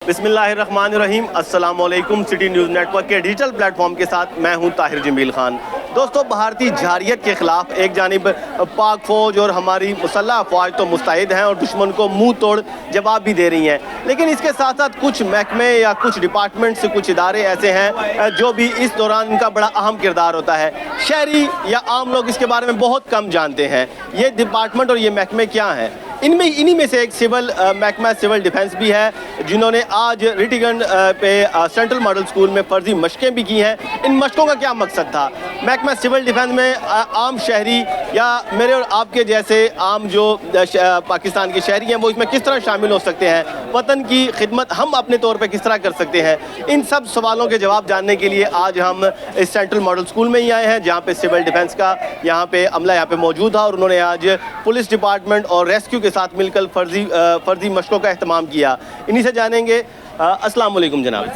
बिस्मिल्लाहिर्रहमानिर्रहीम। अस्सलाम वालेकुम। सिटी न्यूज़ नेटवर्क के डिजिटल प्लेटफॉर्म के साथ मैं हूं ताहिर जमील खान। दोस्तों, भारतीय जारियत के खिलाफ एक जानिब पाक फ़ौज और हमारी मुसल्लह अफवाज तो मुस्तैद हैं और दुश्मन को मुंह तोड़ जवाब भी दे रही हैं, लेकिन इसके साथ साथ कुछ महकमे या कुछ डिपार्टमेंट से कुछ इदारे ऐसे हैं जो भी इस दौरान इनका बड़ा अहम किरदार होता है। शहरी या आम लोग इसके बारे में बहुत कम जानते हैं। ये डिपार्टमेंट और ये महकमे क्या हैं? इन्हीं में से एक सिविल महकमा सिविल डिफेंस भी है, जिन्होंने आज रिटिगन पे सेंट्रल मॉडल स्कूल में फर्जी मशकें भी की हैं। इन मशकों का क्या मकसद था? महकमा सिविल डिफेंस में आम शहरी या मेरे और आपके जैसे आम जो पाकिस्तान के शहरी हैं वो इसमें किस तरह शामिल हो सकते हैं? वतन की खिदमत हम अपने तौर पर किस तरह कर सकते हैं? इन सब सवालों के जवाब जानने के लिए आज हम इस सेंट्रल मॉडल स्कूल में ही आए हैं, जहाँ पे सिविल डिफेंस का यहाँ पे अमला यहाँ पे मौजूद था और उन्होंने आज पुलिस डिपार्टमेंट और रेस्क्यू के साथ मिलकर फर्जी मशकों का एहतमाम किया। इन्हीं से जानेंगे। अस्सलाम वालेकुम जनाब।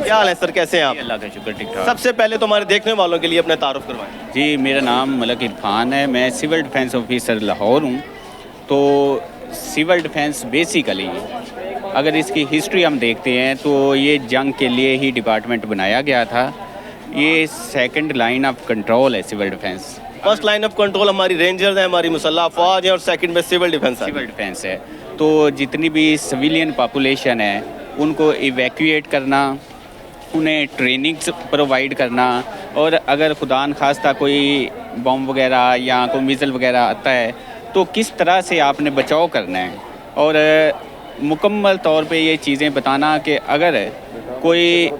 क्या हाल है सर, कैसे हैं आप? अल्लाह का शुक्र, ठीक ठाक। सबसे पहले तो हमारे देखने वालों के लिए अपना तारुफ करवाएं। जी, मेरा नाम मलक इरफान है, मैं सिविल डिफेंस ऑफिसर लाहौर हूँ। तो सिविल डिफेंस बेसिकली अगर इसकी हिस्ट्री हम देखते हैं तो ये जंग के लिए ही डिपार्टमेंट बनाया गया था। ये सेकंड लाइन ऑफ कंट्रोल है civil defence. First line of control हमारी रेंजर्स हैं, हमारी मुसल्लह अफवाज हैं और सेकंड में सिविल डिफेंस है। सिविल डिफेंस है तो जितनी भी सिविलियन पॉपुलेशन है उनको इवैक्यूएट करना, उन्हें ट्रेनिंग्स प्रोवाइड करना, और अगर खुदा न खास्ता कोई बम वगैरह या कोई मिज़ल वगैरह आता है तो किस तरह से आपने बचाव करना है। और मुकम्मल तौर पे ये चीज़ें बताना कि अगर कोई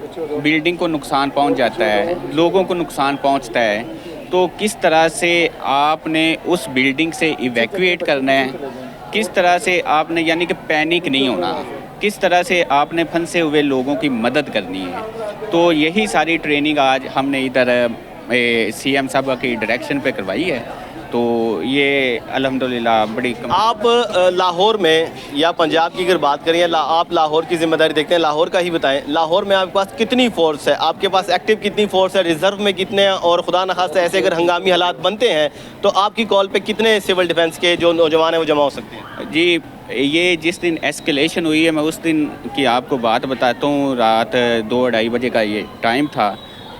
बिल्डिंग को नुकसान पहुंच जाता है, लोगों को नुकसान पहुंचता है, तो किस तरह से आपने उस बिल्डिंग से इवैक्यूएट करना है, किस तरह से आपने यानी कि पैनिक नहीं होना, किस तरह से आपने फंसे हुए लोगों की मदद करनी है। तो यही सारी ट्रेनिंग आज हमने इधर सीएम साहब की डायरेक्शन पे करवाई है। तो ये अल्हम्दुलिल्लाह बड़ी आप लाहौर में या पंजाब की अगर बात करें, आप लाहौर की जिम्मेदारी देखते हैं, लाहौर का ही बताएं। लाहौर में आपके पास कितनी फोर्स है? आपके पास एक्टिव कितनी फोर्स है? रिजर्व में कितने हैं? और खुदा न खास्ता ऐसे अगर हंगामी हालात बनते हैं तो आपकी कॉल पे कितने सिविल डिफेंस के जो नौजवान हैं वो जमा हो सकते हैं? जी, ये जिस दिन एस्केलेशन हुई है मैं उस दिन की आपको बात बताता हूँ। रात 2-2:30 बजे का ये टाइम था।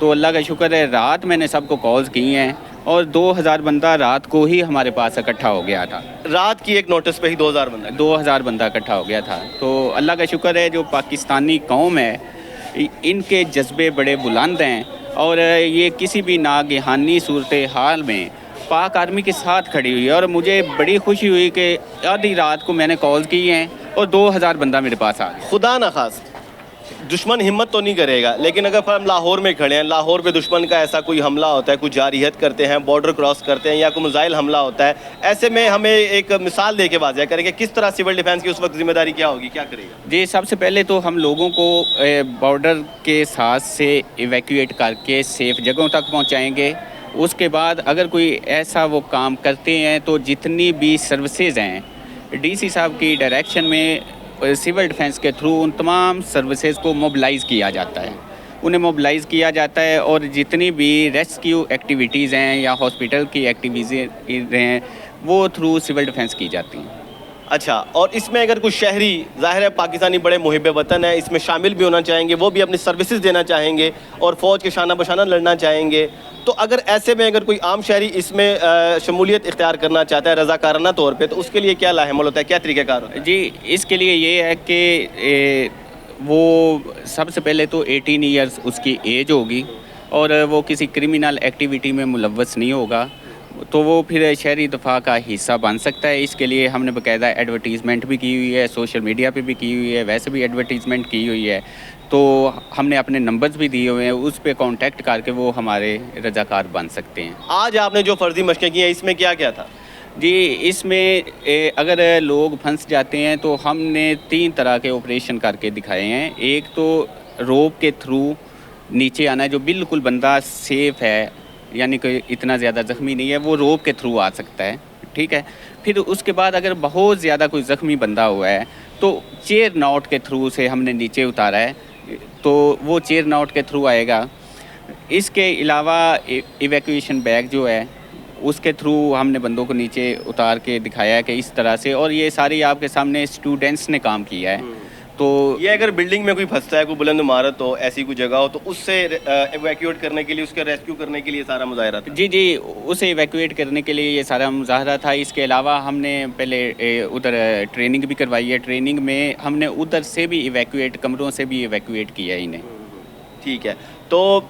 तो अल्लाह का शुक्र है रात मैंने सबको कॉल्स की हैं और 2000 बंदा रात को ही हमारे पास इकट्ठा हो गया था। रात की एक नोटिस पे ही 2000 बंदा इकट्ठा हो गया था। तो अल्लाह का शुक्र है जो पाकिस्तानी कौम है इनके जज्बे बड़े बुलंद हैं और ये किसी भी नागहानी सूरत हाल में पाक आर्मी के साथ खड़ी हुई है। और मुझे बड़ी खुशी हुई कि आधी रात को मैंने कॉल की हैं और 2000 बंदा मेरे पास आ गया। खुदा न खास दुश्मन हिम्मत तो नहीं करेगा, लेकिन अगर हम लाहौर में खड़े हैं, लाहौर पे दुश्मन का ऐसा कोई हमला होता है, कुछ जारियत करते हैं, बॉर्डर क्रॉस करते हैं या कोई मिसाइल हमला होता है, ऐसे में हमें एक मिसाल दे के वाज़ह करेंगे किस तरह सिविल डिफेंस की उस वक्त जिम्मेदारी क्या होगी, क्या करेगा? जी, सबसे पहले तो हम लोगों को बॉर्डर के साथ से इवैक्यूएट करके सेफ़ जगहों तक पहुँचाएँगे। उसके बाद अगर कोई ऐसा वो काम करते हैं तो जितनी भी सर्विसेज हैं डीसी साहब की डायरेक्शन में सिविल डिफेंस के थ्रू उन तमाम सर्विसेज को मोबिलाइज़ किया जाता है, उन्हें मोबिलाइज़ किया जाता है। और जितनी भी रेस्क्यू एक्टिविटीज़ हैं या हॉस्पिटल की एक्टिविटीज़ हैं वो थ्रू सिविल डिफेंस की जाती हैं। अच्छा, और इसमें अगर कुछ शहरी, ज़ाहिर है पाकिस्तानी बड़े मुहिब वतन है, इसमें शामिल भी होना चाहेंगे, वो भी अपनी सर्विसेज देना चाहेंगे और फ़ौज के शाना बशाना लड़ना चाहेंगे, तो अगर ऐसे में अगर कोई आम शहरी इसमें शमूलियत इख्तियार करना चाहता है रज़ाकाराना तौर पे, तो उसके लिए क्या लाहेमल होता है, क्या तरीक़ाकार होता है? जी, इसके लिए ये है कि वो सबसे पहले तो 18 ईयर्स उसकी एज होगी और वो किसी क्रिमिनल एक्टिविटी में मुलव्वस नहीं होगा, तो वो फिर शहरी दफा का हिस्सा बन सकता है। इसके लिए हमने बाकायदा एडवर्टीज़मेंट भी की हुई है, सोशल मीडिया पे भी की हुई है, वैसे भी एडवर्टीज़मेंट की हुई है। तो हमने अपने नंबर्स भी दिए हुए हैं, उस पे कांटेक्ट करके वो हमारे रज़ाकार बन सकते हैं। आज आपने जो फर्जी मशकें की हैं इसमें क्या क्या था? जी, इसमें अगर लोग फंस जाते हैं तो हमने 3 तरह के ऑपरेशन करके दिखाए हैं। एक तो रोप के थ्रू नीचे आना है, जो बिल्कुल बंदा सेफ़ है यानी कि इतना ज़्यादा ज़ख्मी नहीं है, वो रोप के थ्रू आ सकता है, ठीक है। फिर उसके बाद अगर बहुत ज़्यादा कोई ज़ख्मी बंदा हुआ है तो चेयर नॉट के थ्रू से हमने नीचे उतारा है, तो वो चेयर नॉट के थ्रू आएगा। इसके अलावा इवैक्यूएशन बैग जो है उसके थ्रू हमने बंदों को नीचे उतार के दिखाया है कि इस तरह से, और ये सारी आपके सामने स्टूडेंट्स ने काम किया है। تو یہ اگر بلڈنگ میں کوئی پھنستا ہے, کوئی بلند عمارت ہو, ایسی کوئی جگہ ہو, تو اس سے ایویکیوٹ کرنے کے لیے, اس کے ریسکیو کرنے کے لیے سارا مظاہرہ تھا. جی اسے ایویکویٹ کرنے کے لیے یہ سارا مظاہرہ تھا. اس کے علاوہ ہم نے پہلے ادھر ٹریننگ بھی کروائی ہے. ٹریننگ میں ہم نے ادھر سے بھی ایویکویٹ, کمروں سے بھی ایویکویٹ کیا انہیں. ٹھیک ہے, تو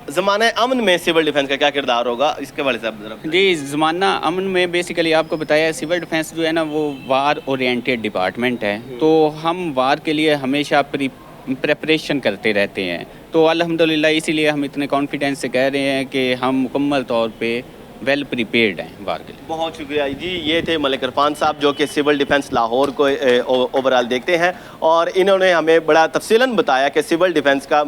زمانہ امن میں سول ڈیفنس کا کیا کردار ہوگا, اس کے والے سے آپ ذرا. جی زمانہ امن میں بیسیکلی آپ کو بتایا, سول ڈیفنس جو ہے نا وہ وار اورینٹیڈ ڈپارٹمنٹ ہے. تو ہم وار کے لیے ہمیشہ پریپریشن کرتے رہتے ہیں. تو الحمدللہ اسی لیے ہم اتنے کانفیڈنس سے کہہ رہے ہیں کہ ہم مکمل طور پہ ویل پریپیئرڈ ہیں وار کے لیے. بہت شکریہ جی. یہ تھے ملک عرفان صاحب جو کہ سول ڈیفنس لاہور کو اوور آل دیکھتے ہیں, اور انہوں نے ہمیں بڑا تفصیلاً بتایا کہ سول ڈیفنس کا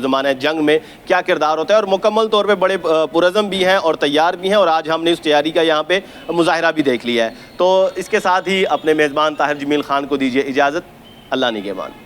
زمانہ جنگ میں کیا کردار ہوتا ہے, اور مکمل طور پہ بڑے پرعزم بھی ہیں اور تیار بھی ہیں, اور آج ہم نے اس تیاری کا یہاں پہ مظاہرہ بھی دیکھ لیا ہے. تو اس کے ساتھ ہی اپنے میزبان طاہر جمیل خان کو دیجیے اجازت. اللہ نگہبان.